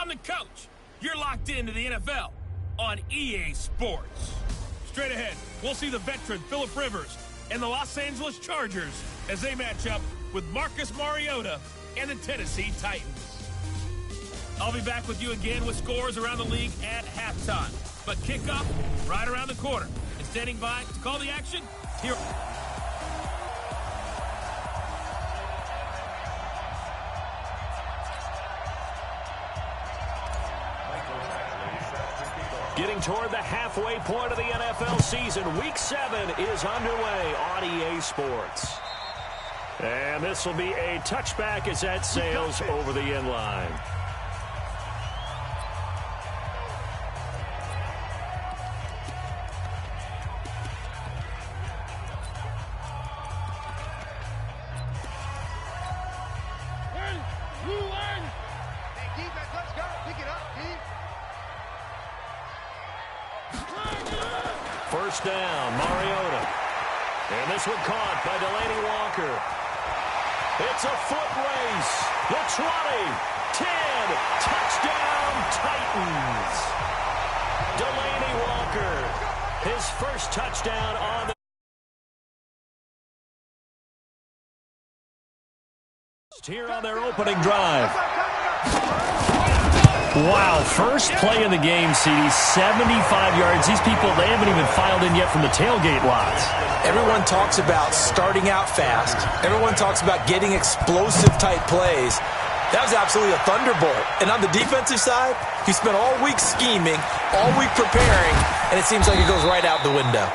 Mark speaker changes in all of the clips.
Speaker 1: I'm the coach. You're locked into the NFL on EA Sports. Straight ahead, we'll see the veteran Phillip Rivers and the Los Angeles Chargers as they match up with Marcus Mariota and the Tennessee Titans. I'll be back with you again with scores around the league at halftime. But kickoff right around the corner. And standing by to call the action, here.
Speaker 2: Getting toward the halfway point of the NFL season. Week 7 is underway on EA Sports. And this will be a touchback as that sails over the end line. First down, Mariota. And this one caught by Delanie Walker. It's a foot race. The 20, 10, touchdown Titans. Delanie Walker, his first touchdown on the here on their opening drive. Wow, first play of the game, CD, 75 yards. These people, they haven't even filed in yet from the tailgate lots.
Speaker 3: Everyone talks about starting out fast. Everyone talks about getting explosive-type plays. That was absolutely a thunderbolt. And on the defensive side, he spent all week scheming, all week preparing, and it seems like it goes right out the window.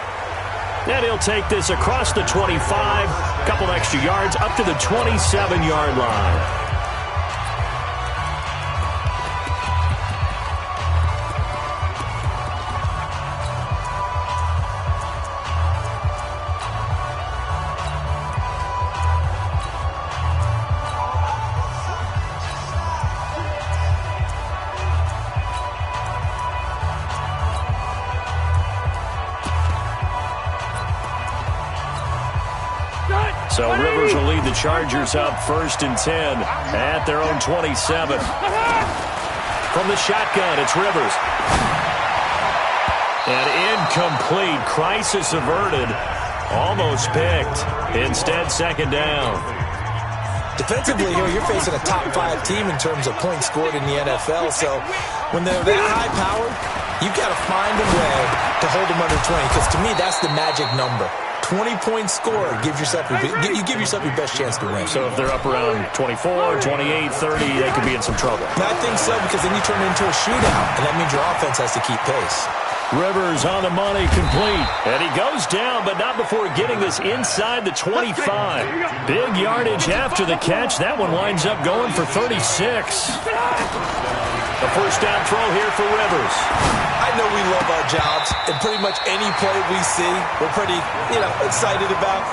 Speaker 2: And he'll take this across the 25, a couple extra yards, up to the 27-yard line. So Rivers will lead the Chargers up 1st and 10 at their own 27. From the shotgun, it's Rivers. And incomplete. Crisis averted. Almost picked. Instead, second down.
Speaker 3: Defensively here, you're facing a top 5 team in terms of points scored in the NFL. So when they're that high-powered, you've got to find a way to hold them under 20. Because to me, that's the magic number. 20-point score, you give yourself your best chance to win.
Speaker 2: So if they're up around 24, 28, 30, they could be in some trouble.
Speaker 3: I think so, because then you turn it into a shootout, and that means your offense has to keep pace.
Speaker 2: Rivers on the money, complete. And he goes down, but not before getting this inside the 25. Big yardage after the catch. That one winds up going for 36. The first down throw here for Rivers.
Speaker 3: I know we love our jobs, and pretty much any play we see, we're pretty, excited about.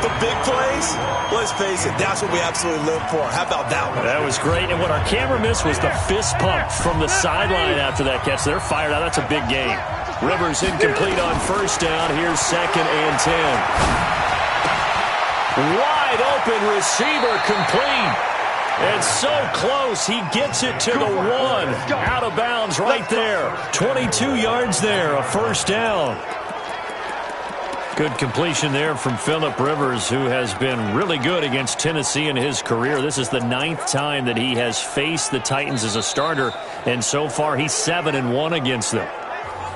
Speaker 3: But big plays, let's face it, that's what we absolutely live for. How about that one?
Speaker 2: That was great, and what our camera missed was the fist pump from the sideline after that catch. They're fired out. That's a big game. Rivers incomplete on first down. Here's 2nd and 10. Wide open receiver, complete. And so close, he gets it to the 1. Out of bounds right there. 22 yards there, a first down. Good completion there from Phillip Rivers, who has been really good against Tennessee in his career. This is the 9th time that he has faced the Titans as a starter, and so far he's 7-1 against them.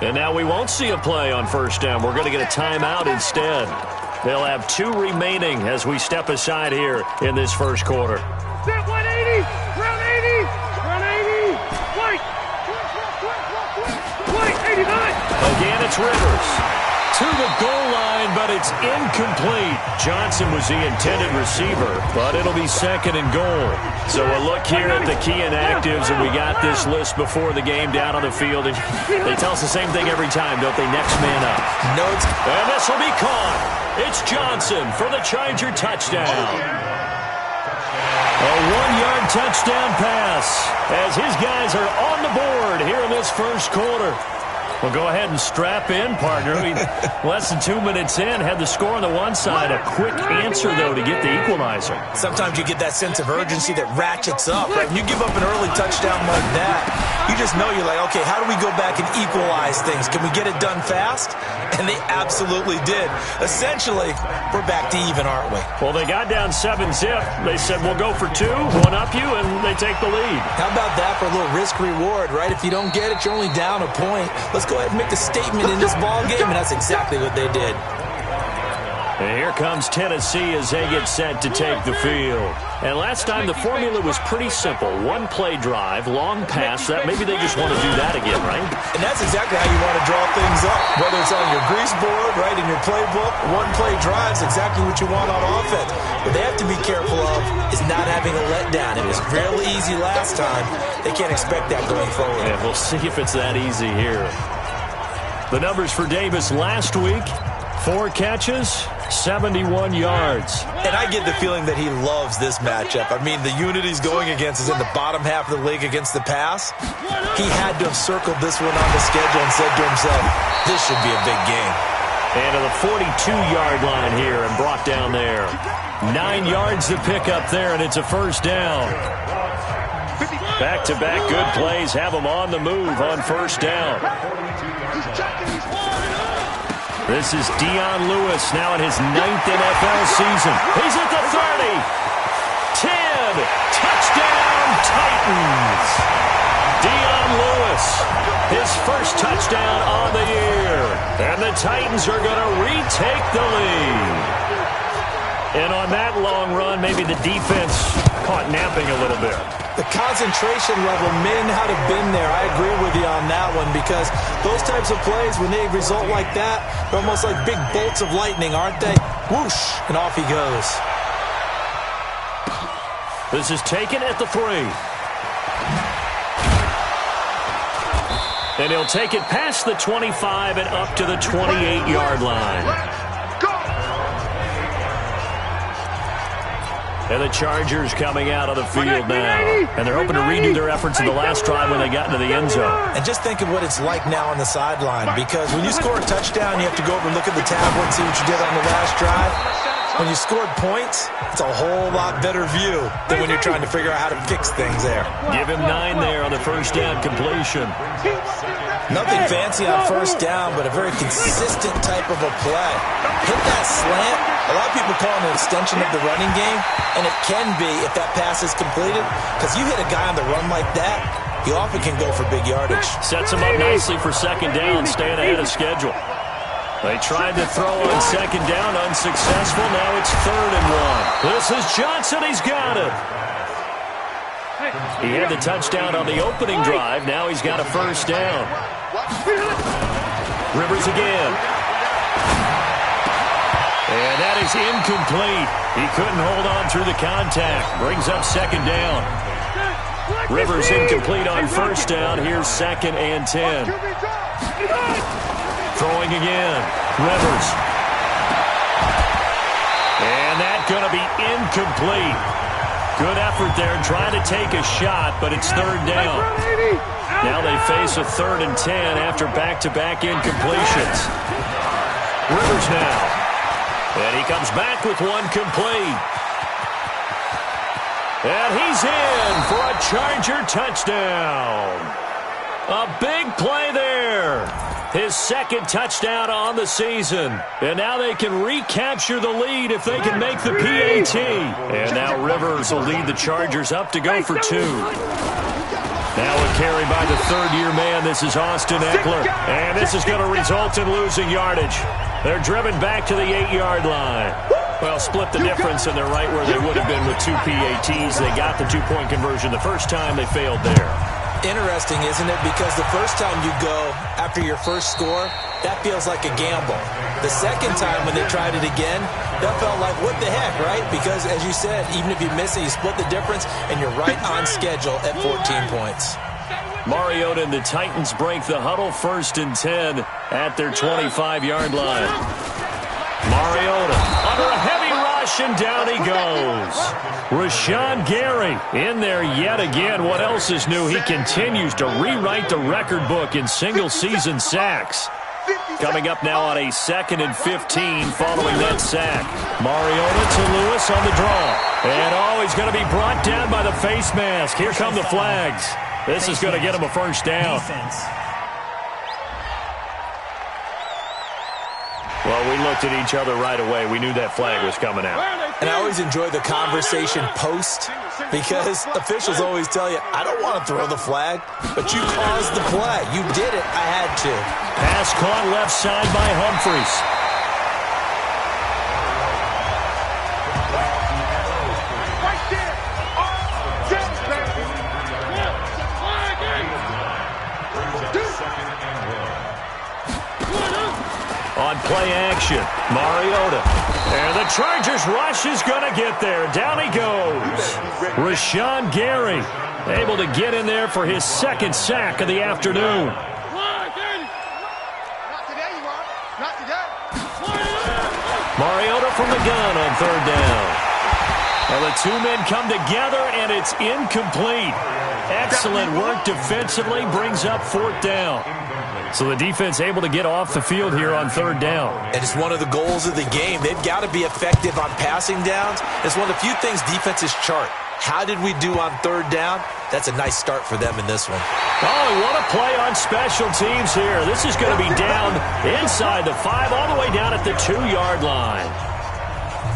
Speaker 2: And now we won't see a play on first down. We're going to get a timeout instead. They'll have 2 remaining as we step aside here in this first quarter.
Speaker 4: Set 180, round 80, round 80, white, 89.
Speaker 2: Again, it's Rivers to the goal line, but it's incomplete. Johnson was the intended receiver, but it'll be 2nd and goal. So a look here at the key inactives, and we got this list before the game down on the field. And they tell us the same thing every time, don't they? Next man up.
Speaker 3: Notes.
Speaker 2: And this will be caught. It's Johnson for the Charger touchdown. A 1-yard touchdown pass as his guys are on the board here in this first quarter. Well, go ahead and strap in, partner. Less than 2 minutes in, had the score on the one side. A quick answer, though, to get the equalizer.
Speaker 3: Sometimes you get that sense of urgency that ratchets up, right? When you give up an early touchdown like that, you just know you're like, okay, how do we go back and equalize things? Can we get it done fast? And they absolutely did. Essentially, we're back to even, aren't we?
Speaker 2: Well, they got down 7-zip. They said, we'll go for 2, one up you, and they take the lead.
Speaker 3: How about that for a little risk-reward, right? If you don't get it, you're only down a point. Let's go ahead and make a statement in this ball game, and that's exactly what they did.
Speaker 2: And here comes Tennessee as they get set to take the field. And last time the formula was pretty simple. One play drive, long pass. That maybe they just want to do that again, right?
Speaker 3: And that's exactly how you want to draw things up. Whether it's on your grease board, right, in your playbook, one play drive is exactly what you want on offense. What they have to be careful of is not having a letdown. It was real easy last time. They can't expect that going forward.
Speaker 2: Yeah, we'll see if it's that easy here. The numbers for Davis last week: 4 catches, 71 yards.
Speaker 3: And I get the feeling that he loves this matchup. I mean, the unit he's going against is in the bottom half of the league against the pass. He had to have circled this one on the schedule and said to himself, this should be a big game.
Speaker 2: And to the 42-yard line here and brought down there. 9 yards to pick up there, and it's a first down. Back-to-back good plays have them on the move on first down. This is Dion Lewis now in his 9th NFL season. He's at the 30. 10. Touchdown, Titans. Dion Lewis, his first touchdown on the year. And the Titans are going to retake the lead. And on that long run, maybe the defense caught napping a little bit.
Speaker 3: The concentration level may not have been there. I agree with you on that one because those types of plays, when they result like that, they're almost like big bolts of lightning, aren't they? Whoosh, and off he goes.
Speaker 2: This is taken at the 3. And he'll take it past the 25 and up to the 28-yard line. And the Chargers coming out of the field now. And they're hoping to redo their efforts in the last drive when they got into the end zone.
Speaker 3: And just think of what it's like now on the sideline. Because when you score a touchdown, you have to go over and look at the tablet and see what you did on the last drive. When you scored points, it's a whole lot better view than when you're trying to figure out how to fix things there.
Speaker 2: Give him 9 there on the first down completion.
Speaker 3: Nothing fancy on first down, but a very consistent type of a play. Hit that slant. A lot of people call it an extension of the running game, and it can be if that pass is completed, because you hit a guy on the run like that, he often can go for big yardage.
Speaker 2: Sets him up nicely for second down, staying ahead of schedule. They tried to throw on second down, unsuccessful. Now it's 3rd and 1. This is Johnson. He's got it. He had the touchdown on the opening drive. Now he's got a first down. Rivers again. And that is incomplete. He couldn't hold on through the contact. Brings up second down. Rivers incomplete on first down. Here's 2nd and 10. Throwing again. Rivers. And that's going to be incomplete. Good effort there trying to take a shot, but it's 3rd down. Now they face a 3rd and 10 after back-to-back incompletions. Rivers now. And he comes back with one complete. And he's in for a Charger touchdown. A big play there. His 2nd touchdown on the season. And now they can recapture the lead if they can make the PAT. And now Rivers will lead the Chargers up to go for 2. Now a carry by the 3rd-year man. This is Austin Eckler. And this is going to result in losing yardage. They're driven back to the 8-yard line. Well, split the difference, and they're right where they would have been with 2 PATs. They got the 2-point conversion the first time. They failed there.
Speaker 3: Interesting, isn't it? Because the first time you go after your first score, that feels like a gamble. The second time when they tried it again, that felt like, what the heck, right? Because, as you said, even if you miss it, you split the difference, and you're right on schedule at 14 points.
Speaker 2: Mariota and the Titans break the huddle, 1st and 10 at their 25-yard line. Mariota under a heavy rush, and down he goes. Rashawn Gary in there yet again. What else is new? He continues to rewrite the record book in single-season sacks. Coming up now on a 2nd and 15 following that sack. Mariota to Lewis on the draw. And he's going to be brought down by the face mask. Here come the flags. This is going to get him a first down. Well, we looked at each other right away. We knew that flag was coming out.
Speaker 3: And I always enjoy the conversation post because officials always tell you, I don't want to throw the flag, but you caused the play. You did it. I had to.
Speaker 2: Pass caught left side by Humphries. On play action, Mariota. And the Chargers rush is going to get there. Down he goes. Rashawn Gary able to get in there for his 2nd sack of the afternoon. Mariota from the gun on 3rd down. And the two men come together, and it's incomplete. Excellent work defensively, brings up 4th down. So the defense able to get off the field here on 3rd down.
Speaker 3: And it's one of the goals of the game. They've got to be effective on passing downs. It's one of the few things defenses chart. How did we do on 3rd down? That's a nice start for them in this one.
Speaker 2: Oh, what a play on special teams here. This is going to be down inside the 5, all the way down at the 2-yard line.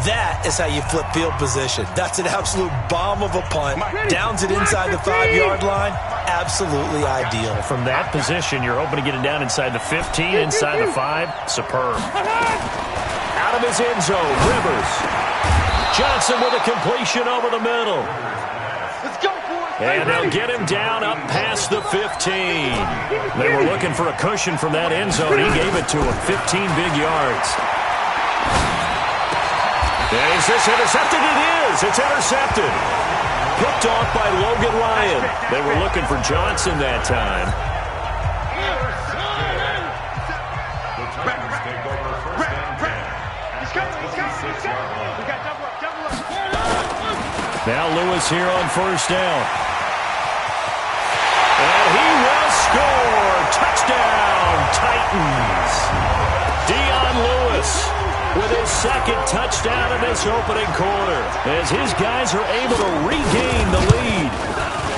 Speaker 3: That is how you flip field position. That's an absolute bomb of a punt. Downs it inside the 5-yard line. Absolutely ideal.
Speaker 2: From that position, you're hoping to get it down inside the 15, inside the 5. Superb. Out of his end zone, Rivers. Johnson with a completion over the middle. And they'll get him down up past the 15. They were looking for a cushion from that end zone. He gave it to him. 15 big yards. Is this intercepted? It is. It's intercepted. Picked off by Logan Ryan. They were looking for Johnson that time. Now Lewis here on 1st down. And he will score. Touchdown, Titans. Dion Lewis with his 2nd touchdown in this opening quarter, as his guys are able to regain the lead.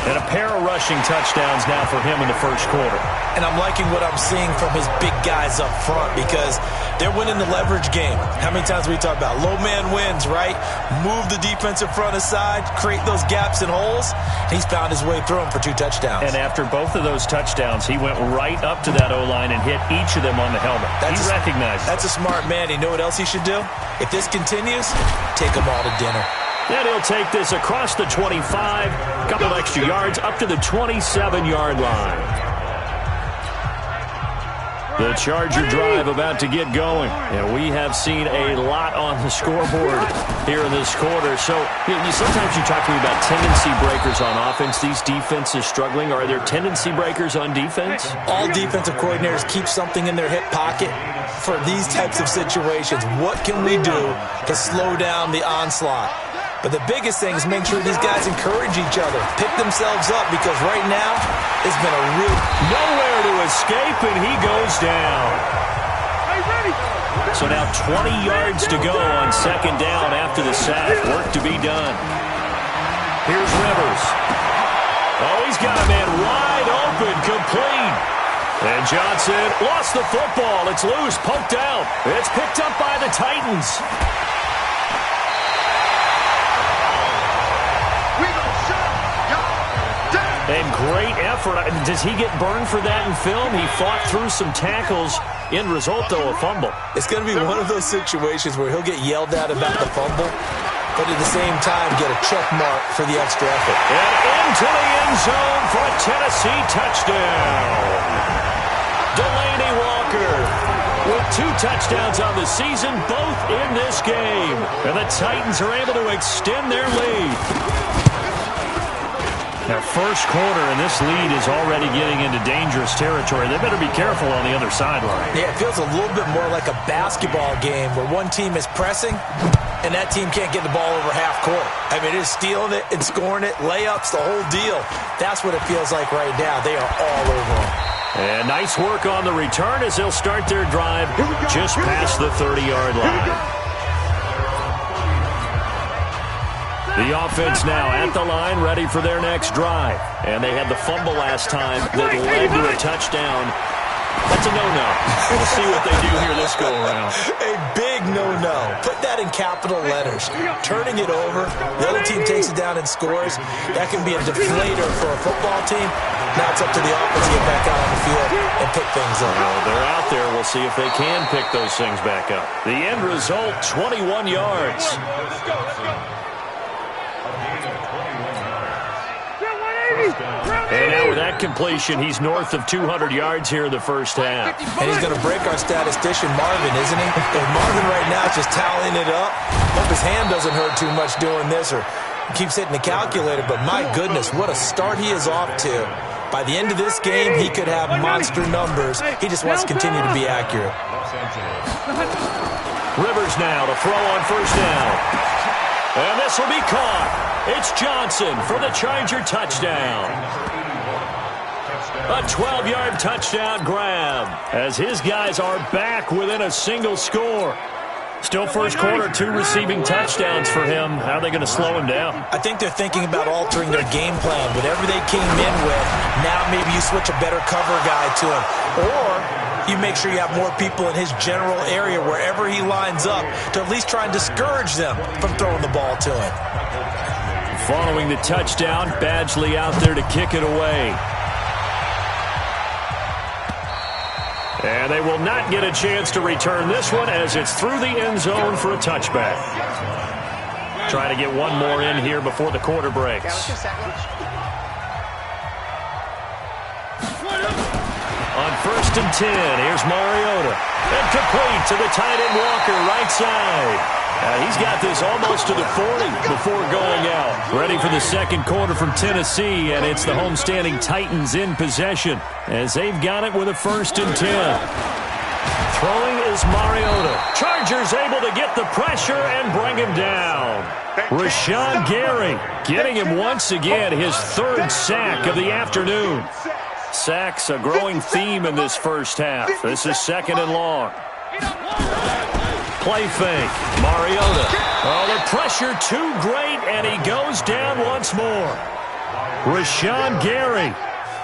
Speaker 2: And a pair of rushing touchdowns now for him in the 1st quarter.
Speaker 3: And I'm liking what I'm seeing from his big guys up front because they're winning the leverage game. How many times we talk about low man wins, right? Move the defensive front aside, create those gaps and holes. He's found his way through them for 2 touchdowns.
Speaker 2: And after both of those touchdowns, he went right up to that O-line and hit each of them on the helmet. He recognized it.
Speaker 3: That's a smart man. You know what else he should do? If this continues, take them all to dinner.
Speaker 2: And he'll take this across the 25, a couple of extra yards, up to the 27-yard line. The Charger drive about to get going. And we have seen a lot on the scoreboard here in this quarter. So sometimes you talk to me about tendency breakers on offense. These defenses struggling. Are there tendency breakers on defense?
Speaker 3: All defensive coordinators keep something in their hip pocket for these types of situations. What can we do to slow down the onslaught? But the biggest thing is make sure these guys encourage each other, pick themselves up, because right now it's been a real...
Speaker 2: Nowhere to escape, and he goes down. So now 20 yards to go on 2nd down after the sack. Work to be done. Here's Rivers. Oh, he's got a man wide open, complete. And Johnson lost the football. It's loose, poked out. It's picked up by the Titans. And great effort. Does he get burned for that in film? He fought through some tackles. End result, though, a fumble.
Speaker 3: It's going to be one of those situations where he'll get yelled at about the fumble, but at the same time get a check mark for the extra effort.
Speaker 2: And into the end zone for a Tennessee touchdown. Delanie Walker with 2 touchdowns on the season, both in this game. And the Titans are able to extend their lead. Their 1st quarter, and this lead is already getting into dangerous territory. They better be careful on the other sideline.
Speaker 3: Yeah, it feels a little bit more like a basketball game where one team is pressing and that team can't get the ball over half court. I mean, it's stealing it and scoring it, layups, the whole deal. That's what it feels like right now. They are all over them.
Speaker 2: And nice work on the return as they'll start their drive just past the 30-yard line. The offense now at the line, ready for their next drive. And they had the fumble last time that led to a touchdown. That's a no-no. We'll see what they do here this go-around.
Speaker 3: A big no-no. Put that in capital letters. Turning it over, the other team takes it down and scores. That can be a deflator for a football team. Now it's up to the offense to get back out on the field and pick things up.
Speaker 2: Well, they're out there. We'll see if they can pick those things back up. The end result, 21 yards. And now with that completion, he's north of 200 yards here in the first half.
Speaker 3: And he's going to break our statistician, Marvin, isn't he? And Marvin right now is just tallying it up. Hope his hand doesn't hurt too much doing this, or he keeps hitting the calculator. But my goodness, what a start he is off to. By the end of this game, he could have monster numbers. He just wants to continue to be accurate.
Speaker 2: Rivers now to throw on first down. And this will be caught. It's Johnson for the Charger touchdown. A 12-yard touchdown grab as his guys are back within a single score. Still first quarter, 2 receiving touchdowns for him. How are they going to slow him down?
Speaker 3: I think they're thinking about altering their game plan. Whatever they came in with, now maybe you switch a better cover guy to him. Or you make sure you have more people in his general area wherever he lines up to at least try and discourage them from throwing the ball to him.
Speaker 2: Following the touchdown, Badgley out there to kick it away. And they will not get a chance to return this one as it's through the end zone for a touchback. Trying to get one more in here before the quarter breaks. On 1st and 10, here's Mariota. And complete to the tight end Walker, right side. He's got this almost to the 40 before going out. Ready for the second quarter from Tennessee, and it's the homestanding Titans in possession as they've got it with a 1st and 10. Throwing is Mariota. Chargers able to get the pressure and bring him down. Rashawn Gary getting him once again, his 3rd sack of the afternoon. Sacks a growing theme in this first half. This is 2nd and long. Play fake. Mariota. Oh, the pressure too great, and he goes down once more. Rashawn Gary.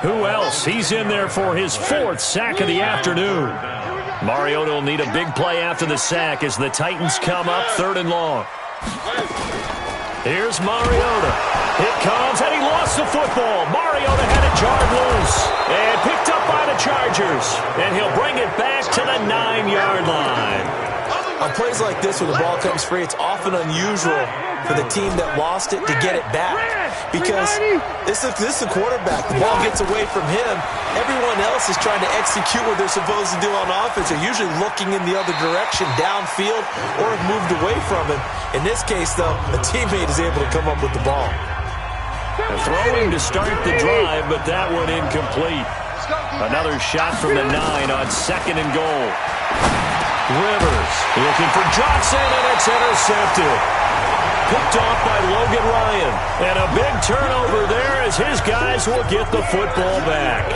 Speaker 2: Who else? He's in there for his 4th sack of the afternoon. Mariota will need a big play after the sack as the Titans come up 3rd and long. Here's Mariota. It comes, and he lost the football. Mariota had it jarred loose and picked up by the Chargers. And he'll bring it back to the 9-yard line.
Speaker 3: On plays like this, when the ball comes free, it's often unusual for the team that lost it to get it back. Because this is the quarterback. The ball gets away from him. Everyone else is trying to execute what they're supposed to do on offense. They're usually looking in the other direction, downfield, or have moved away from him. In this case, though, a teammate is able to come up with the ball.
Speaker 2: Throwing to start the drive, but that one incomplete. Another shot from the 9 on 2nd and goal. Rivers looking for Johnson, and it's intercepted. Picked off by Logan Ryan. And a big turnover there as his guys will get the football back.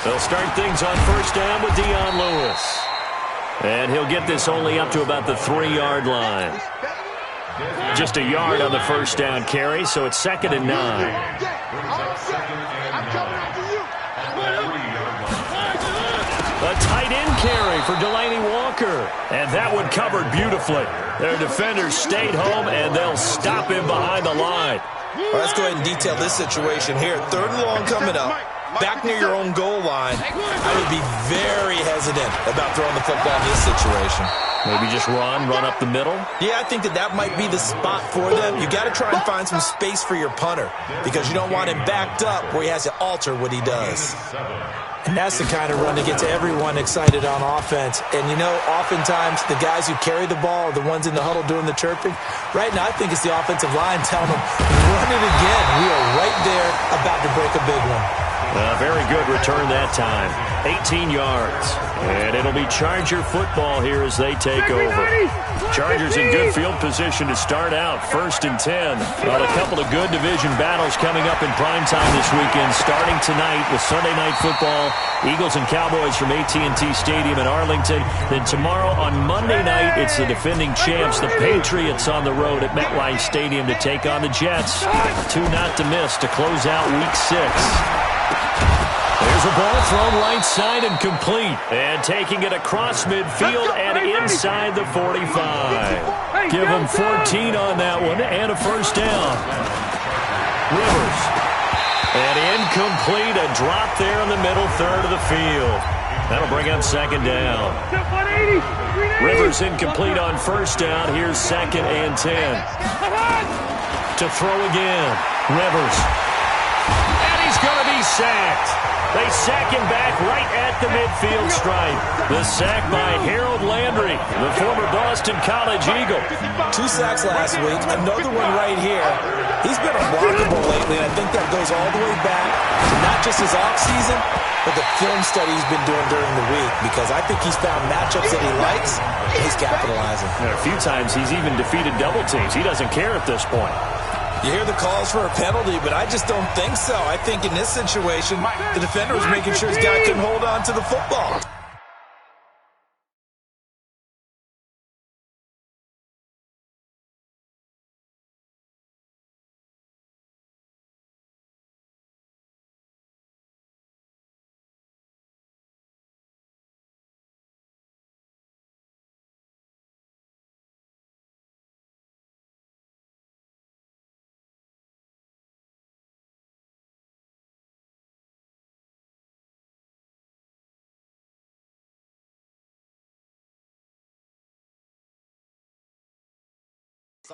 Speaker 2: They'll start things on 1st down with Dion Lewis. And he'll get this only up to about the 3-yard line. Just a yard on the 1st down carry, so it's 2nd and 9. A tight end carry for Delanie Walker. And that one covered beautifully. Their defenders stayed home, and they'll stop him behind the line.
Speaker 3: Well, let's go ahead and detail this situation here. 3rd and long coming up. Back near your own goal line. I would be very hesitant about throwing the football in this situation.
Speaker 2: Maybe just run up the middle?
Speaker 3: Yeah, I think that might be the spot for them. You got to try and find some space for your punter because you don't want him backed up where he has to alter what he does. And that's the kind of run that gets everyone excited on offense. And, you know, oftentimes the guys who carry the ball are the ones in the huddle doing the chirping. Right now, I think it's the offensive line telling them, run it again. We are right there about to break a big one.
Speaker 2: Very good return that time. 18 yards. And it'll be Charger football here as they take over. Chargers in good field position to start out. 1st and 10. Well, a couple of good division battles coming up in primetime this weekend. Starting tonight with Sunday Night Football. Eagles and Cowboys from AT&T Stadium in Arlington. Then tomorrow on Monday night, it's the defending champs, the Patriots, on the road at MetLife Stadium to take on the Jets. 2 not to miss to close out Week 6. There's a ball thrown right side and complete. And taking it across midfield and inside the 45. Give him 14 on that one and a first down. Rivers. And incomplete. A drop there in the middle third of the field. That'll bring up 2nd down. Rivers incomplete on 1st down. Here's 2nd and 10. To throw again. Rivers. And he's going to be sacked. They sack him back right at the midfield stripe. The sack by Harold Landry, the former Boston College Eagle.
Speaker 3: 2 sacks last week, another one right here. He's been unblockable lately, and I think that goes all the way back to not just his offseason, but the film study he's been doing during the week, because I think he's found matchups that he likes, and he's capitalizing.
Speaker 2: A few times he's even defeated double teams. He doesn't care at this point.
Speaker 3: You hear the calls for a penalty, but I just don't think so. I think in this situation, the defender was making sure his guy couldn't hold on to the football.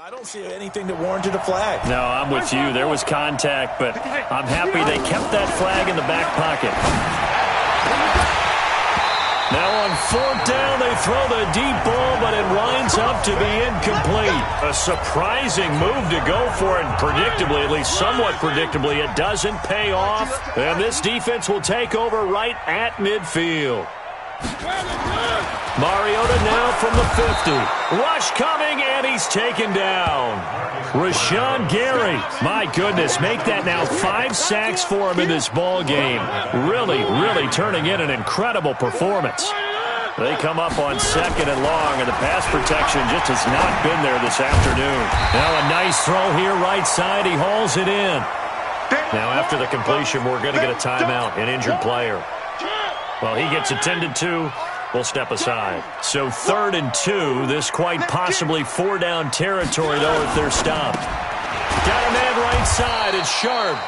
Speaker 3: I don't see anything that warranted a flag.
Speaker 2: No, I'm with you. There was contact, but I'm happy they kept that flag in the back pocket. Now on 4th down, they throw the deep ball, but it winds up to be incomplete. A surprising move to go for it, predictably, at least somewhat predictably. It doesn't pay off, and this defense will take over right at midfield. Mariota now from the 50. Rush coming, and he's taken down. Rashawn Gary. My goodness, make that now 5 sacks for him in this ball game. Really, really turning in an incredible performance. They come up on 2nd and long, and the pass protection just has not been there this afternoon. Now a nice throw here right side. He hauls it in. Now after the completion, we're going to get a timeout, an injured player. Well, he gets attended to. We'll step aside. So 3rd and 2. This quite possibly 4-down territory, though, if they're stopped. Got a man right side. It's Sharp.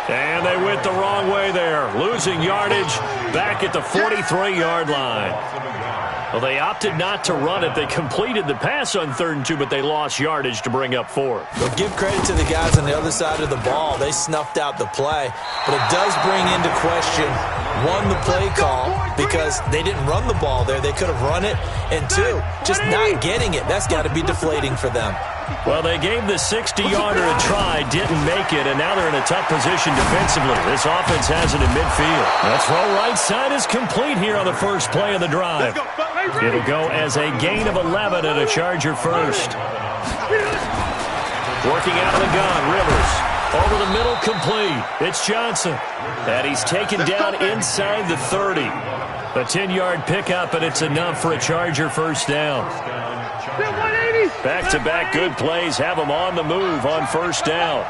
Speaker 2: And they went the wrong way there. Losing yardage back at the 43-yard line. Well, they opted not to run it. They completed the pass on 3rd and 2, but they lost yardage to bring up 4th.
Speaker 3: Well, give credit to the guys on the other side of the ball. They snuffed out the play. But it does bring into question, 1, the play call, because they didn't run the ball there. They could have run it. And 2, just not getting it. That's got to be deflating for them.
Speaker 2: Well, they gave the 60-yarder a try, didn't make it, and now they're in a tough position defensively. This offense has it in midfield. That throw right side is complete here on the first play of the drive. It'll go as a gain of 11 and a Charger first. Working out of the gun, Rivers. Over the middle, complete. It's Johnson. And he's taken down inside the 30. A 10-yard pickup, and it's enough for a Charger first down. Back-to-back good plays have them on the move on first down.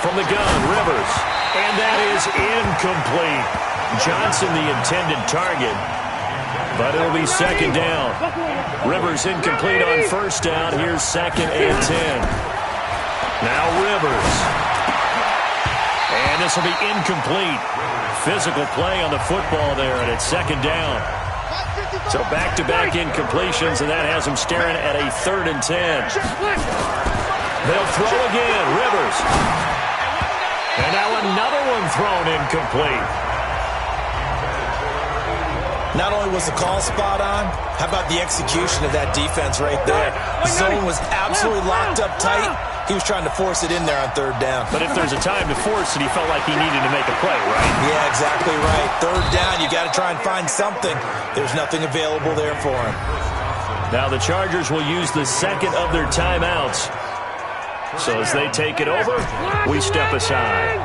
Speaker 2: From the gun, Rivers. And that is incomplete. Johnson the intended target, but it'll be 2nd down. Rivers incomplete on first down. Here's 2nd and 10. Now Rivers. And this will be incomplete. Physical play on the football there, and it's 2nd down. So back-to-back incompletions, and that has them staring at a 3rd and 10. They'll throw again, Rivers. And now another one thrown incomplete.
Speaker 3: Not only was the call spot on, how about the execution of that defense right there? The zone was absolutely locked up tight. He was trying to force it in there on third down.
Speaker 2: But if there's a time to force it, he felt like he needed to make a play, right?
Speaker 3: Yeah, exactly right. Third down, you got to try and find something. There's nothing available there for him.
Speaker 2: Now the Chargers will use the second of their timeouts. So as they take it over, we step aside.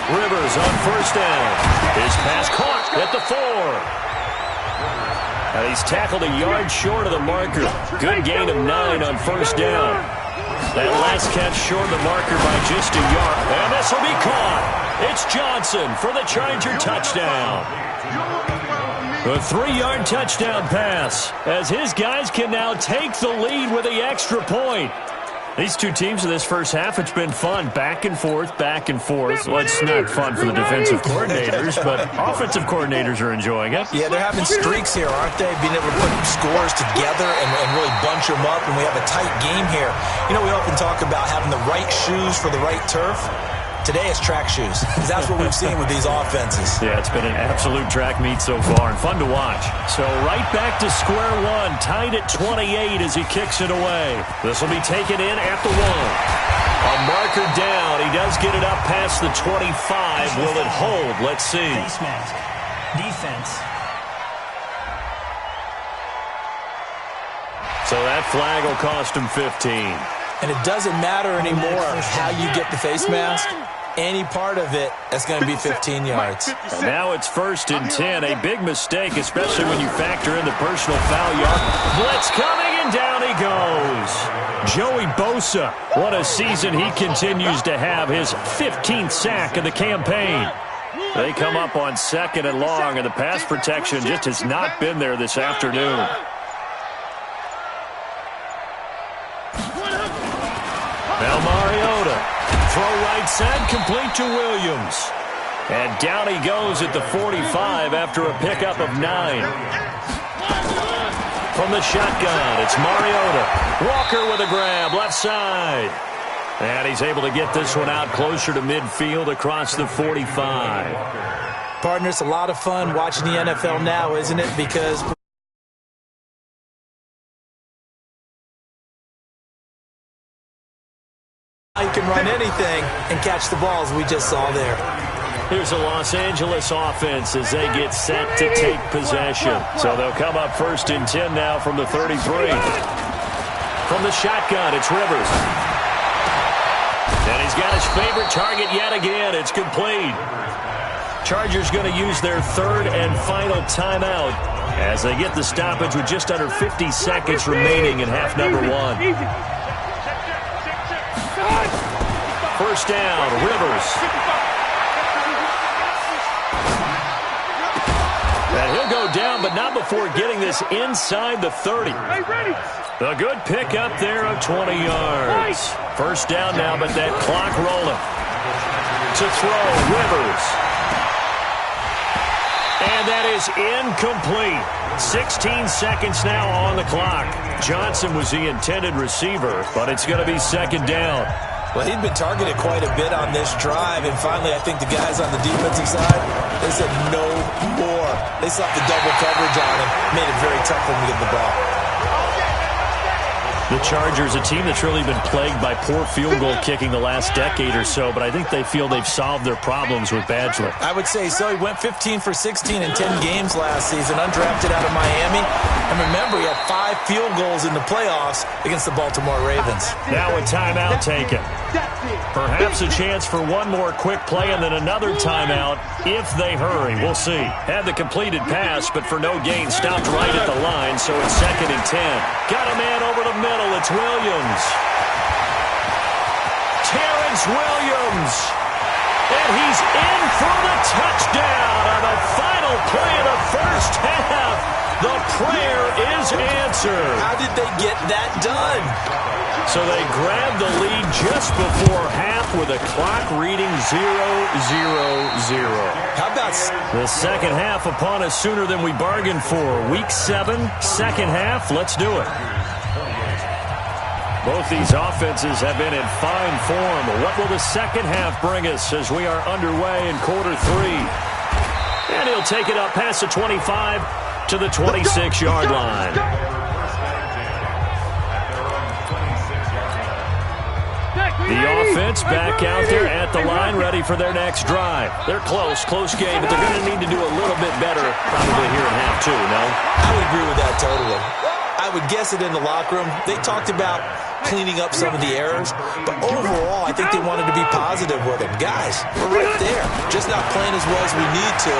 Speaker 2: Rivers on first down. His pass caught at the 4. And he's tackled a yard short of the marker. Good gain of 9 on first down. That last catch short of the marker by just a yard. And this will be caught. It's Johnson for the Charger touchdown. A 3-yard touchdown pass as his guys can now take the lead with the extra point. These two teams in this first half, it's been fun. Back and forth, back and forth. Well, it's not fun for the defensive coordinators, but offensive coordinators are enjoying it.
Speaker 3: Yeah, they're having streaks here, aren't they? Being able to put scores together and really bunch them up, and we have a tight game here. You know, we often talk about having the right shoes for the right turf. Today it's track shoes, because that's what we've seen with these offenses.
Speaker 2: Yeah, it's been an absolute track meet so far, and fun to watch. So right back to square one, tied at 28 as he kicks it away. This will be taken in at the 1. A marker down. He does get it up past the 25. Will it hold? Let's see.
Speaker 5: Face mask. Defense.
Speaker 2: So that flag will cost him 15.
Speaker 3: And it doesn't matter anymore how you get the face mask. Any part of it, that's going to be 15 yards.
Speaker 2: And now it's 1st and 10. A big mistake, especially when you factor in the personal foul yard. Blitz coming, and down he goes. Joey Bosa, what a season he continues to have. His 15th sack of the campaign. They come up on 2nd and long, and the pass protection just has not been there this afternoon. Now Mariota. Throw right side, complete to Williams. And down he goes at the 45 after a pickup of 9. From the shotgun, it's Mariota. Walker with a grab, left side. And he's able to get this one out closer to midfield across the 45.
Speaker 3: Partner, it's a lot of fun watching the NFL now, isn't it? Because you can run anything and catch the balls we just saw there.
Speaker 2: Here's a Los Angeles offense as they get set to take possession. So they'll come up 1st and 10 now from the 33. From the shotgun, it's Rivers. And he's got his favorite target yet again. It's complete. Chargers going to use their 3rd and final timeout as they get the stoppage with just under 50 seconds remaining in half number 1. First down, Rivers. And he'll go down, but not before getting this inside the 30. A good pickup there of 20 yards. First down now, but that clock rolling. To throw, Rivers. And that is incomplete. 16 seconds now on the clock. Johnson was the intended receiver, but it's going to be 2nd down.
Speaker 3: Well, he'd been targeted quite a bit on this drive, and finally I think the guys on the defensive side, they said no more. They slapped the double coverage on him, made it very tough for him to get the ball.
Speaker 2: The Chargers, a team that's really been plagued by poor field goal kicking the last decade or so, but I think they feel they've solved their problems with Badgley.
Speaker 3: I would say so. He went 15 for 16 in 10 games last season, undrafted out of Miami. And remember, he had 5 field goals in the playoffs against the Baltimore Ravens.
Speaker 2: Now a timeout taken. Perhaps a chance for one more quick play and then another timeout if they hurry. We'll see. Had the completed pass, but for no gain, stopped right at the line, so it's 2nd and 10. Got a man over the middle. It's Williams. Terrence Williams. And he's in for the touchdown on the final play of the first half. The prayer is answered.
Speaker 3: How did they get that done?
Speaker 2: So they grabbed the lead just before half with a clock reading 0-0-0.
Speaker 3: How about
Speaker 2: the second half upon us sooner than we bargained for? Week 7, second half. Let's do it. Both these offenses have been in fine form. What will the second half bring us as we are underway in quarter 3? And he'll take it up past the 25 to the 26-yard line. The offense back out there at the line, ready for their next drive. They're close game, but they're going to need to do a little bit better probably here in half two, no?
Speaker 3: I would agree with that totally. I would guess it in the locker room. They talked about cleaning up some of the errors, but overall, I think they wanted to be positive with it. Guys, we're right there. Just not playing as well as we need to.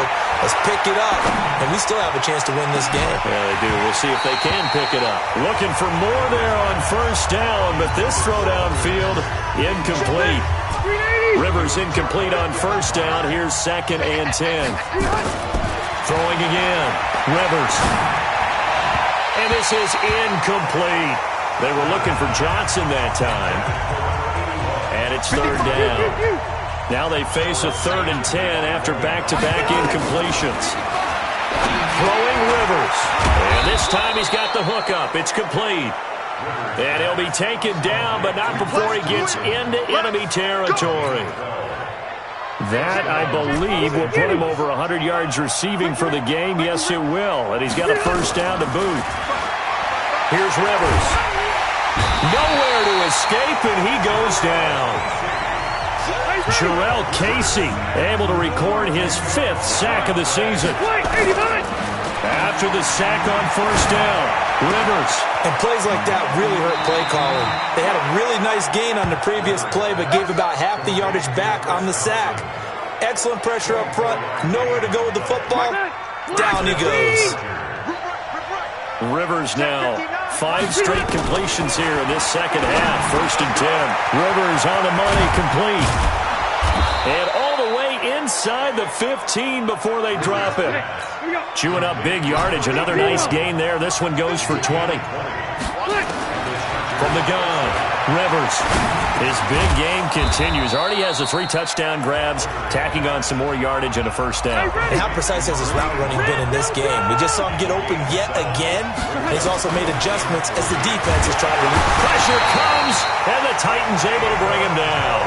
Speaker 3: Let's pick it up, and we still have a chance to win this game.
Speaker 2: Yeah, they do. We'll see if they can pick it up. Looking for more there on first down, but this throw downfield, incomplete. Rivers incomplete on first down. Here's 2nd and 10. Throwing again. Rivers. And this is incomplete. They were looking for Johnson that time. And it's 3rd down. Now they face a 3rd and 10 after back-to-back incompletions. Throwing Rivers. And this time he's got the hook up. It's complete. And he'll be taken down, but not before he gets into enemy territory. That, I believe, will put him over 100 yards receiving for the game. Yes, it will. And he's got a first down to boot. Here's Rivers. Nowhere to escape, and he goes down. Jarrell Casey able to record his 5th sack of the season. After the sack on first down, Rivers.
Speaker 3: And plays like that really hurt play calling. They had a really nice gain on the previous play, but gave about half the yardage back on the sack. Excellent pressure up front. Nowhere to go with the football. Down he goes.
Speaker 2: Rivers now 5 straight completions here in this second half. 1st and 10. Rivers on the money, complete. And all the way inside the 15 before they drop it. Chewing up big yardage. Another nice gain there. This one goes for 20. From the gun, Rivers. His big game continues. Already has the 3 touchdown grabs, tacking on some more yardage and a first down.
Speaker 3: And how precise has his route running been in this game? We just saw him get open yet again. And he's also made adjustments as the defense is trying to...
Speaker 2: Pressure comes, and the Titans able to bring him down.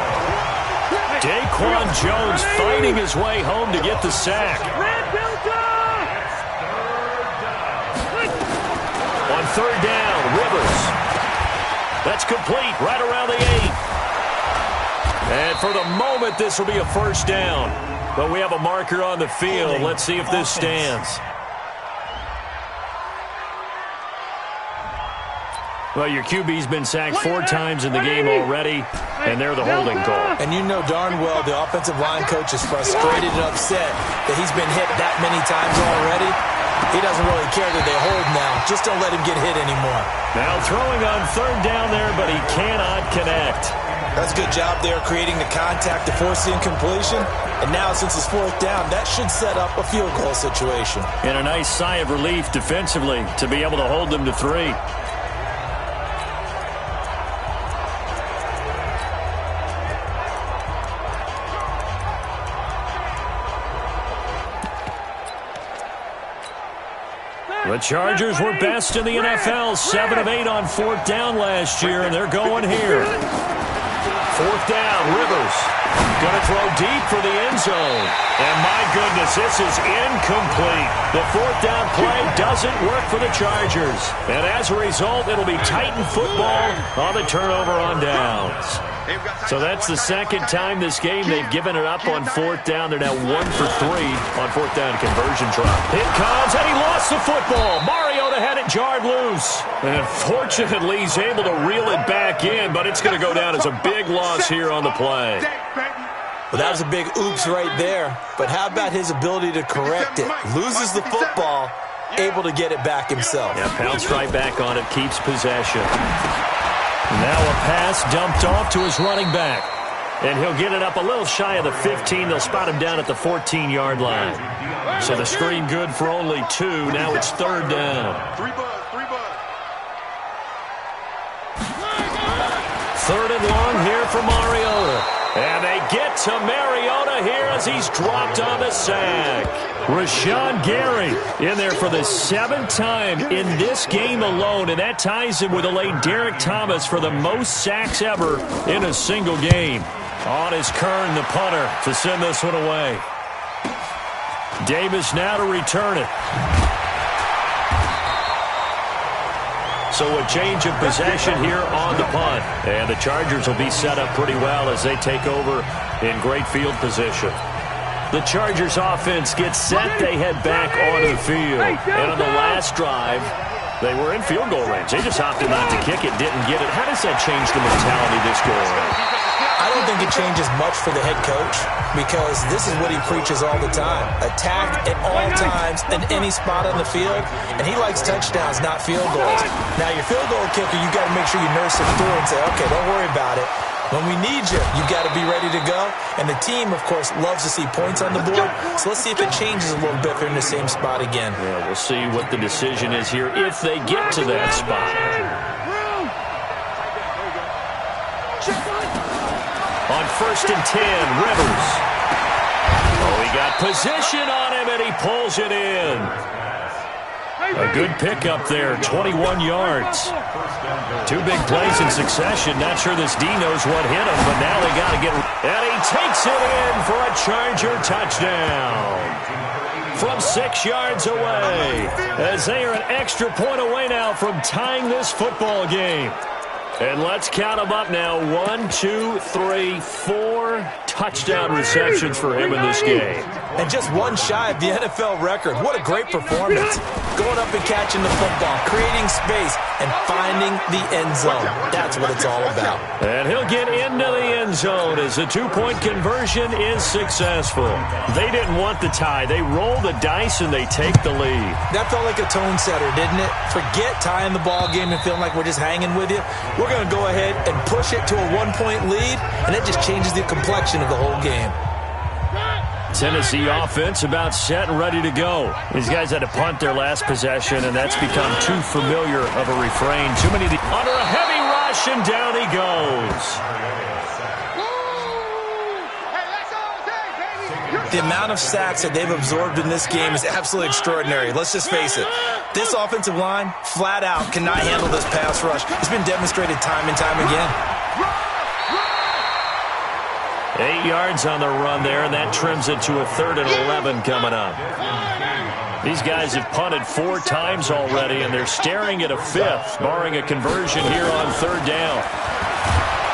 Speaker 2: Daquan Jones fighting his way home to get the sack. On 3rd down, Rivers. That's complete right around the 8. And for the moment, this will be a first down. But we have a marker on the field. Let's see if this stands. Well, your QB's been sacked 4 times in the game already, and they're the holding call.
Speaker 3: And you know darn well the offensive line coach is frustrated and upset that he's been hit that many times already. He doesn't really care that they hold now. Just don't let him get hit anymore.
Speaker 2: Now throwing on 3rd down there, but he cannot connect.
Speaker 3: That's a good job there creating the contact to force the incompletion. And now since it's 4th down, that should set up a field goal situation.
Speaker 2: And a nice sigh of relief defensively to be able to hold them to 3. The Chargers were best in the NFL, 7 of 8 on 4th down last year, and they're going here. 4th down, Rivers. Going to throw deep for the end zone. And my goodness, this is incomplete. The 4th down play doesn't work for the Chargers. And as a result, it'll be Titan football on the turnover on downs. So that's the 2nd time this game they've given it up on 4th down. They're now 1 for 3 on 4th down conversion try. It comes, and he lost the football. Mariota had it jarred loose. And fortunately, he's able to reel it back in, but it's going to go down as a big loss here on the play.
Speaker 3: Well, that was a big oops right there. But how about his ability to correct it? Loses the football, able to get it back himself.
Speaker 2: Yeah, pounced right back on it, keeps possession. Now a pass dumped off to his running back. And he'll get it up a little shy of the 15. They'll spot him down at the 14-yard line. So the screen good for only 2. Now it's 3rd down. 3rd and long here for Mariota. And they get to Mariota here as he's dropped on the sack. Rashawn Gary in there for the 7th time in this game alone, and that ties him with a late Derek Thomas for the most sacks ever in a single game. On is Kern, the punter, to send this one away. Davis now to return it. So a change of possession here on the punt. And the Chargers will be set up pretty well as they take over in great field position. The Chargers offense gets set. They head back onto the field. And on the last drive, they were in field goal range. They just opted not to kick it, didn't get it. How does that change the mentality this go around?
Speaker 3: I don't think it changes much for the head coach because this is what he preaches all the time. Attack at all times in any spot on the field, and he likes touchdowns, not field goals. Now, your field goal kicker, you got to make sure you nurse him through and say, okay, don't worry about it. When we need you, you got to be ready to go. And the team, of course, loves to see points on the board. So let's see if it changes a little bit if they're in the same spot again.
Speaker 2: Yeah, we'll see what the decision is here if they get to that spot. On 1st and 10, Rivers. Oh, he got position on him, and he pulls it in. A good pickup there, 21 yards. 2 big plays in succession. Not sure this D knows what hit him, but now they got to get... And he takes it in for a Charger touchdown. From 6 yards away, as they are an extra point away now from tying this football game. And let's count them up now. 1, 2, 3, 4 touchdown receptions for him in this game.
Speaker 3: And just one shy of the NFL record. What a great performance. Going up and catching the football, creating space, and finding the end zone. That's what it's all about.
Speaker 2: And he'll get into the end zone as the 2-point conversion is successful. They didn't want the tie. They roll the dice and they take the lead.
Speaker 3: That felt like a tone setter, didn't it? Forget tying the ball game and feeling like we're just hanging with you. We're going to go ahead and push it to a 1-point lead, and it just changes the complexion of the whole game.
Speaker 2: Tennessee offense about set and ready to go. These guys had to punt their last possession, and that's become too familiar of a refrain. Too many under a heavy rush, and down he goes.
Speaker 3: The amount of sacks that they've absorbed in this game is absolutely extraordinary. Let's just face it. This offensive line, flat out, cannot handle this pass rush. It's been demonstrated time and time again.
Speaker 2: 8 yards on the run there, and that trims it to a 3rd and 11 coming up. These guys have punted 4 times already, and they're staring at a 5th, barring a conversion here on 3rd down.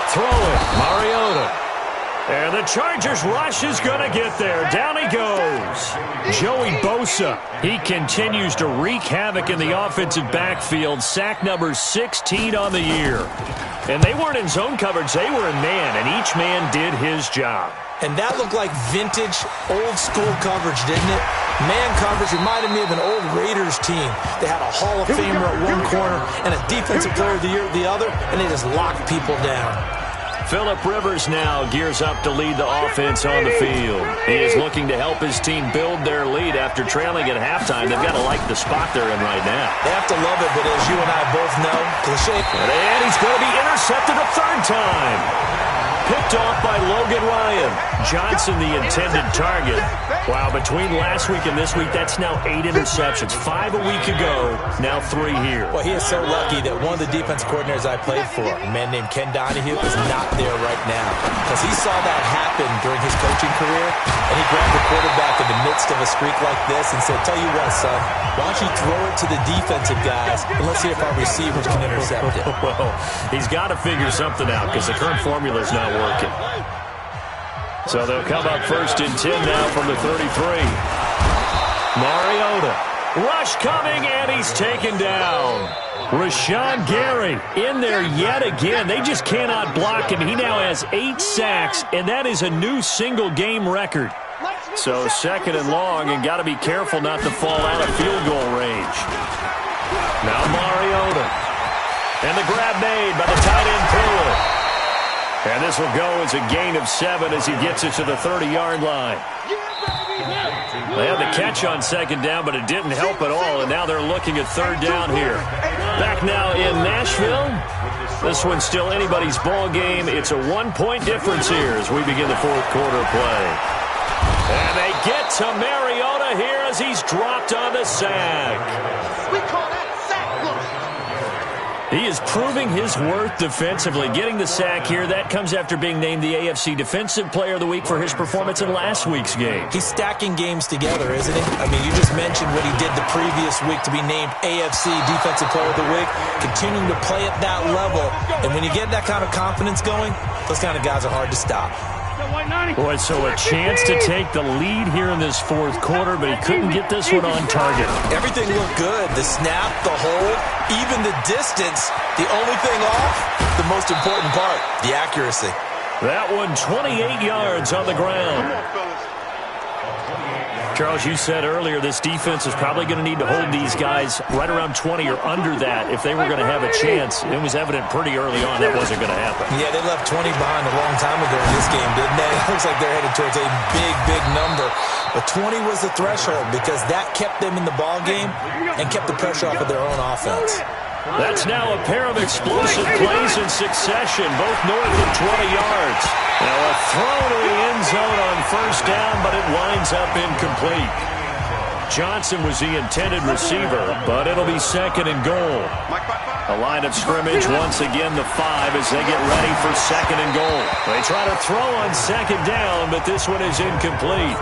Speaker 2: Throw it, Mariota. And the Chargers rush is going to get there. Down he goes. Joey Bosa. He continues to wreak havoc in the offensive backfield. Sack number 16 on the year. And they weren't in zone coverage. They were in man, and each man did his job.
Speaker 3: And that looked like vintage, old-school coverage, didn't it? Man coverage reminded me of an old Raiders team. They had a Hall of Famer at one corner and a Defensive Player of the Year at the other, and they just locked people down.
Speaker 2: Phillip Rivers now gears up to lead the offense on the field. He is looking to help his team build their lead after trailing at halftime. They've got to like the spot they're in right now.
Speaker 3: They have to love it, but as you and I both know, cliche.
Speaker 2: And he's going to be intercepted a 3rd time. Picked off by Logan Ryan. Johnson, the intended target. Wow, between last week and this week, that's now 8 interceptions. 5 a week ago, now 3 here.
Speaker 3: Well, he is so lucky that one of the defense coordinators I played for, a man named Ken Donahue, is not there right now. Because he saw that happen during his coaching career, and he grabbed the quarterback in the midst of a streak like this and said, tell you what, son, why don't you throw it to the defensive guys, and let's see if our receivers can intercept it.
Speaker 2: Well, he's got to figure something out because the current formula is not working. So they'll come up 1st and 10 now from the 33. Mariota. Rush coming, and he's taken down. Rashawn Gary in there yet again. They just cannot block him. He now has 8 sacks, and that is a new single-game record. So 2nd and long, and got to be careful not to fall out of field goal range. Now Mariota. And the grab made by the tight end Poole. And this will go as a gain of 7 as he gets it to the 30-yard line. They had the catch on 2nd down, but it didn't help at all, and now they're looking at 3rd down here. Back now in Nashville. This one's still anybody's ball game. It's a 1-point difference here as we begin the 4th quarter play. And they get to Mariota here as he's dropped on the sack.
Speaker 4: We call that sack.
Speaker 2: He is proving his worth defensively. Getting the sack here, that comes after being named the AFC Defensive Player of the Week for his performance in last week's game.
Speaker 3: He's stacking games together, isn't he? I mean, you just mentioned what he did the previous week to be named AFC Defensive Player of the Week, continuing to play at that level. And when you get that kind of confidence going, those kind of guys are hard to stop.
Speaker 2: Boy, so a chance to take the lead here in this fourth quarter, but he couldn't get this one on target.
Speaker 3: Everything looked good. The snap, the hold, even the distance. The only thing off, the most important part, the accuracy.
Speaker 2: That one 28 yards on the ground. Charles, you said earlier this defense is probably going to need to hold these guys right around 20 or under that if they were going to have a chance. It was evident pretty early on that wasn't going to happen.
Speaker 3: Yeah, they left 20 behind a long time ago in this game, didn't they? It looks like they're headed towards a big, big number. But 20 was the threshold because that kept them in the ball game and kept the pressure off of their own offense.
Speaker 2: That's now a pair of explosive plays in succession, both north of 20 yards. Now a throw to the end zone on first down, but it winds up incomplete. Johnson was the intended receiver, but it'll be second and goal. A line of scrimmage, once again the 5 as they get ready for second and goal. They try to throw on second down, but this one is incomplete.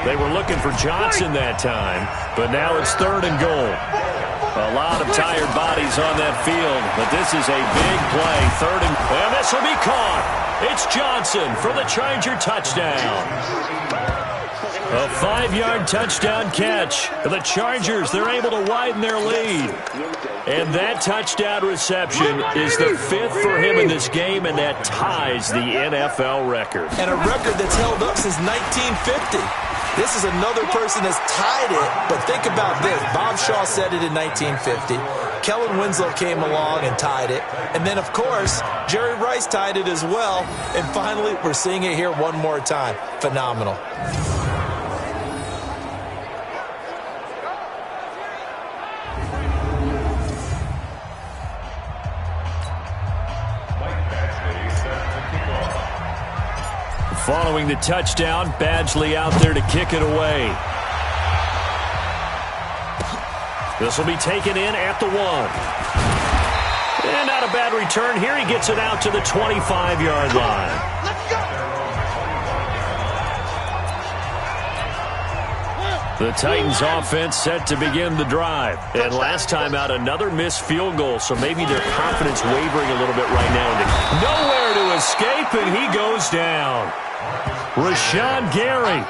Speaker 2: They were looking for Johnson that time, but now it's third and goal. A lot of tired bodies on that field, but this is a big play. Third and this will be caught. It's Johnson for the Charger touchdown. A 5-yard touchdown catch. The Chargers, they're able to widen their lead. And that touchdown reception is the 5th for him in this game, and that ties the NFL record.
Speaker 3: And a record that's held up since 1950. This is another person that's tied it, but think about this. Bob Shaw said it in 1950. Kellen Winslow came along and tied it. And then, of course, Jerry Rice tied it as well. And finally, we're seeing it here one more time. Phenomenal.
Speaker 2: Following the touchdown, Badgley out there to kick it away. This will be taken in at the 1. And not a bad return here. He gets it out to the 25-yard line. The Titans offense set to begin the drive. And last time out, another missed field goal, so maybe their confidence wavering a little bit right now. Nowhere to escape, and he goes down. Rashawn Gary.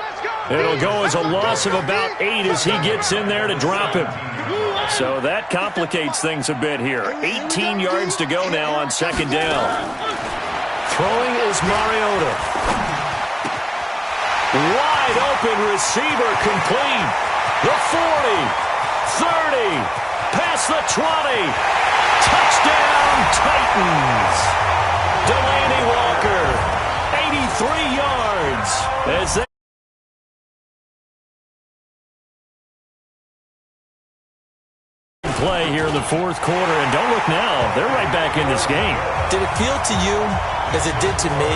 Speaker 2: It'll go as a loss of about 8 as he gets in there to drop him. So that complicates things a bit here. 18 yards to go now on second down. Throwing is Mariota. Wide open receiver complete. The 40, 30, past the 20. Touchdown Titans. Delaney Walker, 83 yards as they play here in the fourth quarter. And don't look now, they're right back in this game.
Speaker 3: Did it feel to you, as it did to me,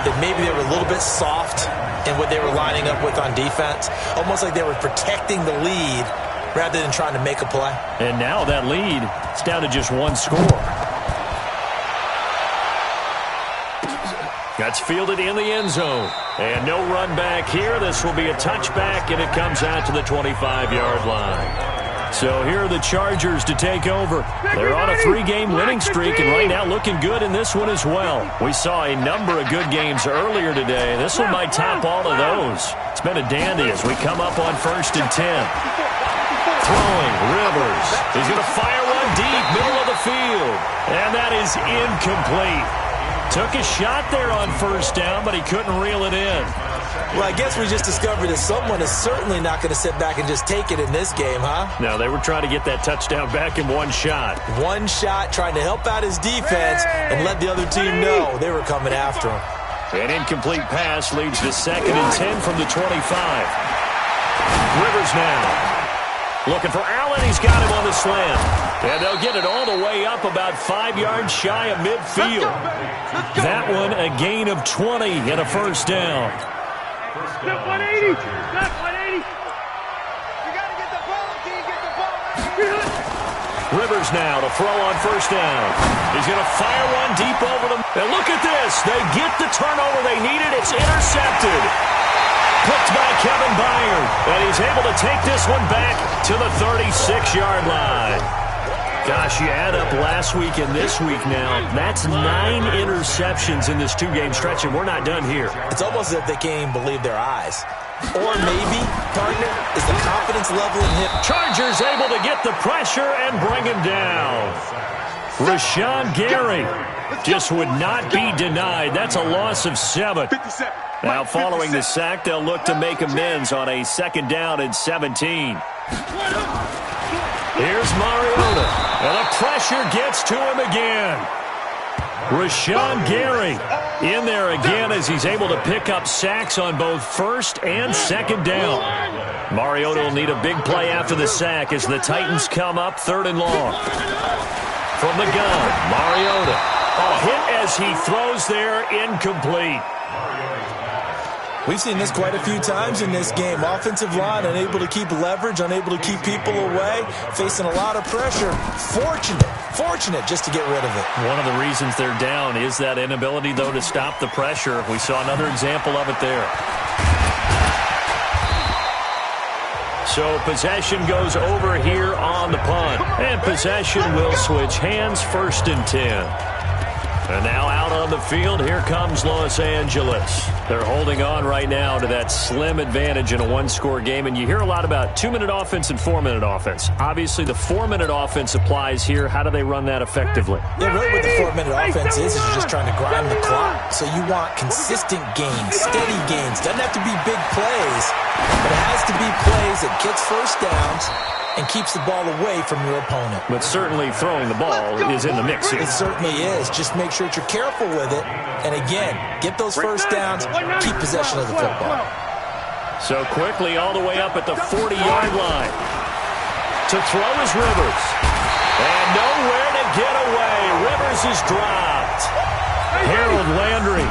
Speaker 3: that maybe they were a little bit soft in what they were lining up with on defense? Almost like they were protecting the lead rather than trying to make a play.
Speaker 2: And now that lead is down to just one score. That's fielded in the end zone. And no run back here. This will be a touchback, and it comes out to the 25-yard line. So here are the Chargers to take over. They're on a 3-game winning streak, and right now looking good in this one as well. We saw a number of good games earlier today. This one might top all of those. It's been a dandy as we come up on 1st and 10. Throwing, Rivers. He's going to fire one deep, middle of the field. And that is incomplete. Took a shot there on first down, but he couldn't reel it in.
Speaker 3: Well, I guess we just discovered that someone is certainly not going to sit back and just take it in this game, huh?
Speaker 2: No, they were trying to get that touchdown back in one shot.
Speaker 3: One shot, trying to help out his defense and let the other team know they were coming after him.
Speaker 2: An incomplete pass leads to 2nd and 10 from the 25. Rivers now. Looking for Allen. He's got him on the slant. And they'll get it all the way up about 5 yards shy of midfield. That one a gain of 20 and a first down.
Speaker 4: Step 180. Step 180. You got to get the ball. Can you get the ball?
Speaker 2: Rivers now to throw on first down. He's going to fire one deep over them. And look at this. They get the turnover they needed. It's intercepted. Picked by Kevin Byard. And he's able to take this one back to the 36-yard line. Gosh, you add up last week and this week now. That's 9 interceptions in this two-game stretch, and we're not done here.
Speaker 3: It's almost as if they can't even believe their eyes. Or maybe, partner, is the confidence level in him.
Speaker 2: Chargers able to get the pressure and bring him down. Rashawn Gary just would not be denied. That's a loss of 7. Now, following the sack, they'll look to make amends on a 2nd down and 17. Here's Mariota, and the pressure gets to him again. Rashawn Gary in there again as he's able to pick up sacks on both 1st and 2nd down. Mariota will need a big play after the sack as the Titans come up 3rd and long. From the gun, Mariota. A hit as he throws there, incomplete.
Speaker 3: We've seen this quite a few times in this game. Offensive line unable to keep leverage, unable to keep people away, facing a lot of pressure. Fortunate just to get rid of it.
Speaker 2: One of the reasons they're down is that inability, though, to stop the pressure. We saw another example of it there. So possession goes over here on the punt. And possession will switch hands, 1st and 10. And now out on the field, here comes Los Angeles. They're holding on right now to that slim advantage in a one-score game. And you hear a lot about 2-minute offense and 4-minute offense. Obviously, the 4-minute offense applies here. How do they run that effectively?
Speaker 3: Yeah, really what the 4-minute offense is you're just trying to grind the clock. So you want consistent gains, steady gains. Doesn't have to be big plays, but it has to be plays that gets first downs and keeps the ball away from your opponent.
Speaker 2: But certainly throwing the ball is in the mix here.
Speaker 3: It certainly is. Just make sure that you're careful with it. And again, get those first downs, keep possession of the football.
Speaker 2: So quickly all the way up at the 40-yard line. To throw is Rivers. And nowhere to get away. Rivers is dropped. Harold Landry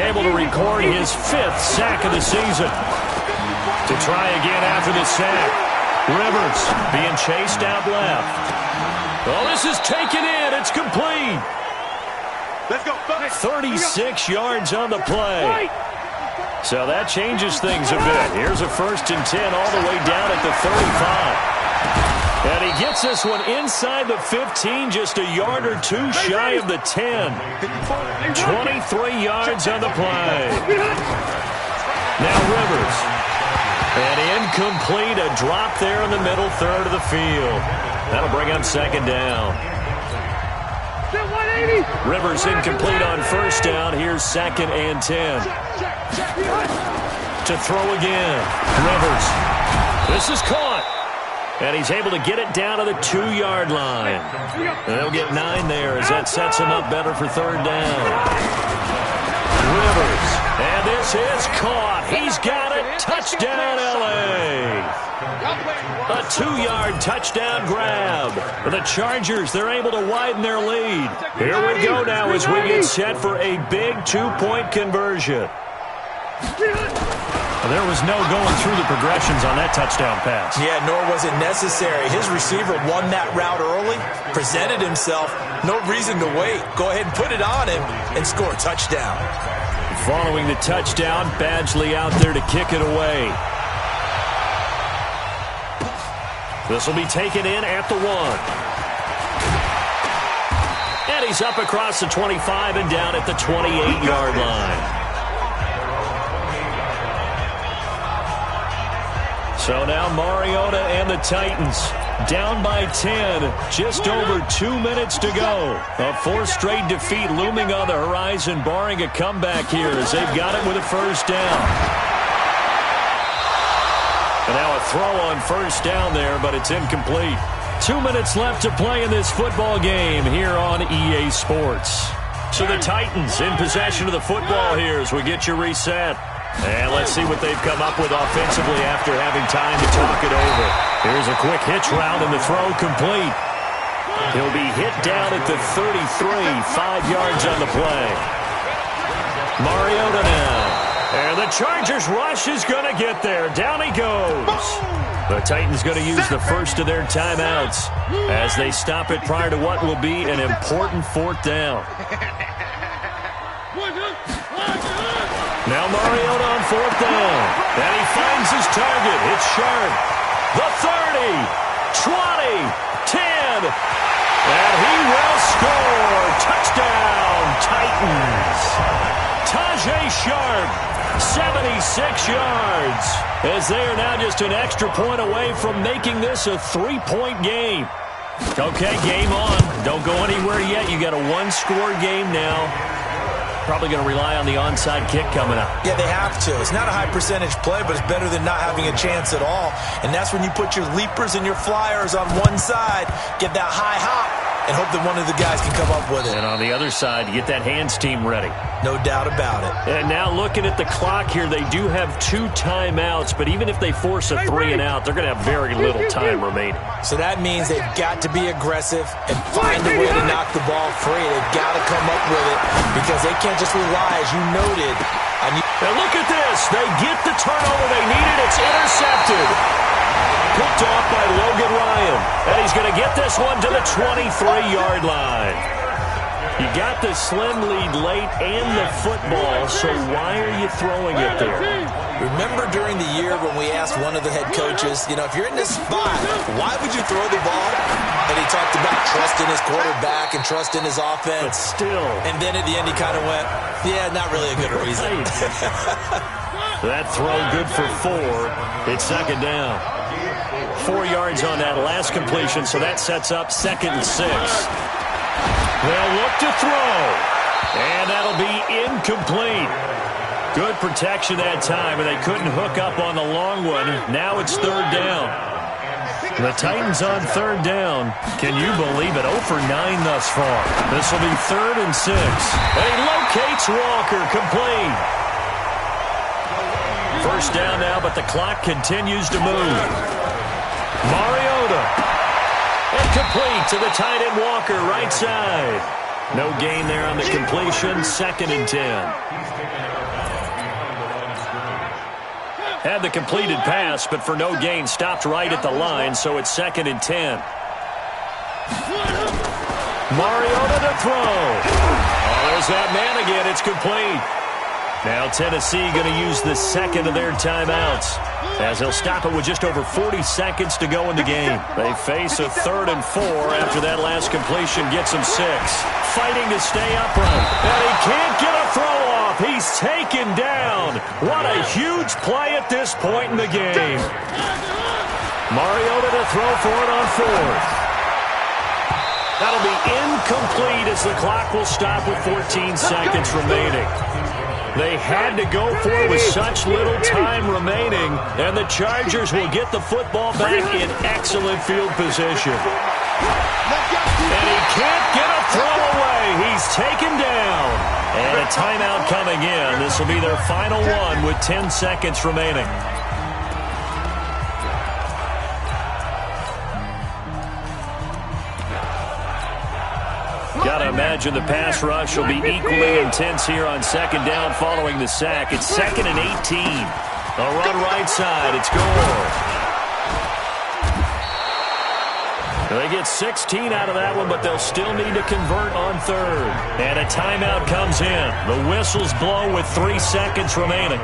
Speaker 2: able to record his 5th sack of the season. To try again after the sack. Rivers being chased out left. Oh, this is taken in. It's complete.
Speaker 4: Let's go.
Speaker 2: 36 yards on the play. So that changes things a bit. Here's a 1st and 10 all the way down at the 35. And he gets this one inside the 15, just a yard or 2 shy of the 10. 23 yards on the play. Now Rivers. And incomplete, a drop there in the middle 3rd of the field. That'll bring up 2nd down. Rivers incomplete on 1st down. Here's 2nd and 10. To throw again. Rivers. This is caught. And he's able to get it down to the 2-yard line. And they'll get 9 there as that sets him up better for 3rd down. Rivers. And this is caught. He's got it. Touchdown, L.A. A 2-yard touchdown grab. For the Chargers, they're able to widen their lead. Here we go now as we get set for a big 2-point conversion. There was no going through the progressions on that touchdown pass.
Speaker 3: Yeah, nor was it necessary. His receiver won that route early, presented himself. No reason to wait. Go ahead and put it on him and score a touchdown.
Speaker 2: Following the touchdown, Badgley out there to kick it away. This will be taken in at the 1. And he's up across the 25 and down at the 28-yard line. So now Mariota and the Titans down by 10, just over 2 minutes to go. A 4th straight defeat looming on the horizon, barring a comeback here as they've got it with a 1st down. And now a throw on 1st down there, but it's incomplete. 2 minutes left to play in this football game here on EA Sports. So the Titans in possession of the football here as we get you reset. And let's see what they've come up with offensively after having time to talk it over. Here's a quick hitch route and the throw complete. He'll be hit down at the 33, 5 yards on the play. Mariota now. And the Chargers rush is going to get there. Down he goes. The Titans going to use the first of their timeouts as they stop it prior to what will be an important fourth down. Now Mariota on fourth down. And he finds his target. It's Sharp. The 30, 20, 10. And he will score. Touchdown, Titans. Tajae Sharp, 76 yards. As they are now just an extra point away from making this a 3-point game. Okay, game on. Don't go anywhere yet. You got a one-score game now. Probably going to rely on the onside kick coming up.
Speaker 3: Yeah, they have to. It's not a high-percentage play, but it's better than not having a chance at all. And that's when you put your leapers and your flyers on one side, get that high hop, and hope that one of the guys can come up with it.
Speaker 2: And on the other side, get that hands team ready.
Speaker 3: No doubt about it.
Speaker 2: And now looking at the clock here, they do have 2 timeouts, but even if they force a 3 and out, they're going to have very little time remaining.
Speaker 3: So that means they've got to be aggressive and find a way to knock the ball free. They've got to come up with it because they can't just rely, as you noted.
Speaker 2: And look at this. They get the turnover they needed. It's intercepted. Picked off by Logan Ryan. And he's going to get this one to the 23-yard line. You got the slim lead late and the football, so why are you throwing it there?
Speaker 3: Remember during the year when we asked one of the head coaches, if you're in this spot, why would you throw the ball? And he talked about trusting his quarterback and trusting his offense.
Speaker 2: But still.
Speaker 3: And then at the end he kind of went, yeah, not really a good reason.
Speaker 2: That throw good for 4. It's second down. 4 yards on that last completion, so that sets up 2nd and 6. They'll look to throw, and that'll be incomplete. Good protection that time, and they couldn't hook up on the long one. Now it's 3rd down. The Titans on 3rd down. Can you believe it? 0 for 9 thus far. This will be 3rd and 6. And he locates Walker, complete. First down now, but the clock continues to move. Mariota. And complete to the tight end Walker, right side. No gain there on the completion, 2nd and 10. Had the completed pass, but for no gain, stopped right at the line, so it's 2nd and 10. Mariota to throw. Oh, there's that man again. It's complete. Now Tennessee going to use the 2nd of their timeouts, as they'll stop it with just over 40 seconds to go in the game. They face a 3rd and 4 after that last completion gets them 6. Fighting to stay upright. And he can't get a throw off. He's taken down. What a huge play at this point in the game. Mariota to throw for it on 4th. That'll be incomplete as the clock will stop with 14 seconds remaining. They had to go for it with such little time remaining, and the Chargers will get the football back in excellent field position. And he can't get a throw away. He's taken down. And a timeout coming in. This will be their final one with 10 seconds remaining. Got to imagine the pass rush will be equally intense here on 2nd down following the sack. It's 2nd and 18. A run right side. It's Gore. They get 16 out of that one, but they'll still need to convert on 3rd. And a timeout comes in. The whistles blow with 3 seconds remaining.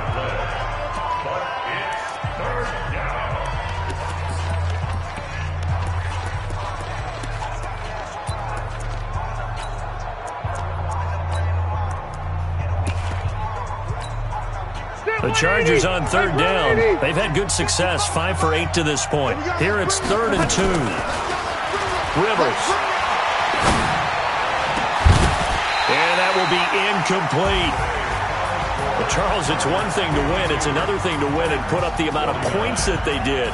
Speaker 2: The Chargers on 3rd down. They've had good success, 5 for 8 to this point. Here it's 3rd and 2. Rivers. And that will be incomplete. Well, Charles, it's one thing to win. It's another thing to win and put up the amount of points that they did.